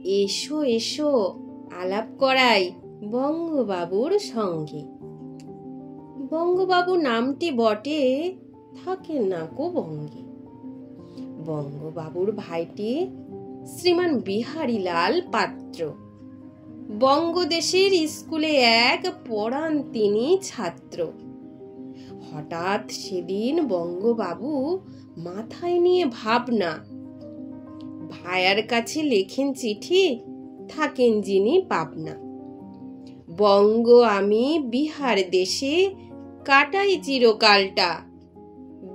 এসো এসো আলাপ করাই বঙ্গবাবুর সঙ্গে। বঙ্গবাবু নামটি বটে, থাকে না কো বঙ্গে। বঙ্গবাবুর ভাইটি শ্রীমান বিহারীলাল পাত্র। বঙ্গদেশের স্কুলে এক পড়ান তিনি ছাত্র। হঠাৎ সেদিন বঙ্গবাবু মাথায় নিয়ে ভাবনা, ভায়ার কাছে লেখেন চিঠি, থাকেন যিনি পাবনা। বঙ্গ আমি বিহার দেশে কাটাই চিরকালটা।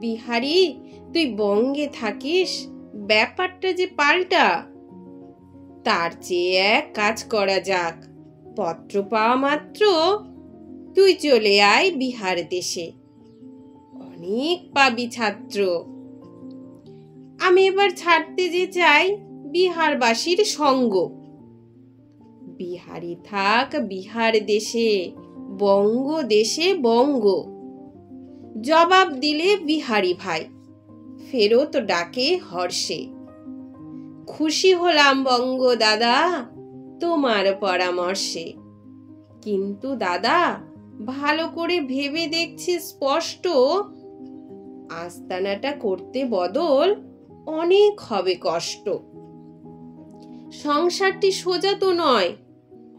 বিহারি তুই বঙ্গে থাকিস, ব্যাপারটা যে পাল্টা। তার চেয়ে এক কাজ করা যাক, পত্র পাওয়া মাত্র তুই চলে আয় বিহার দেশে, অনেক পাবি ছাত্র। আমি এবার ছাড়তে যে চাই বিহারবাসীর সঙ্গ। বিহারি থাক বিহার দেশে, বঙ্গ দেশে বঙ্গ। জবাব দিলে বিহারি ভাই, ফেরত ডাকে হর্ষে। খুশি হলাম বঙ্গ দাদা তোমার পরামর্শে। কিন্তু দাদা ভালো করে ভেবে দেখছি স্পষ্ট, আস্তানাটা করতে বদল অনেক হবে কষ্ট। সংসারটি সোজা তো নয়,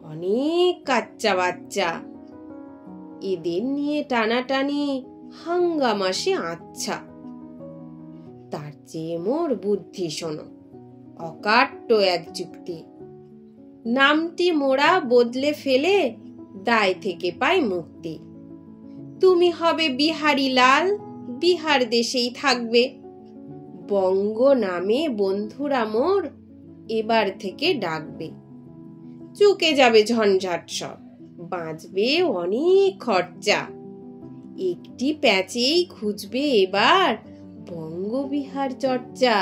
অনেক কাচ্চা বাচ্চা। এদের নিয়ে টানাটানি হাঙ্গামাসে আচ্ছা। তার চেয়ে মোর বুদ্ধি শোনো, অকাট্য এক যুক্তি। নামটি মোরা বদলে ফেলে দায় থেকে পাই মুক্তি। তুমি হবে বিহারীলাল, বিহার দেশেই থাকবে। বঙ্গ নামে বন্ধুরা মোর এবার থেকে ডাকবে। চুকে যাবে ঝঞ্ঝাট সব, বাঁচবে অনেক খরচা। একটি প্যাচেই খুঁজবে এবার বঙ্গ বিহার চর্চা।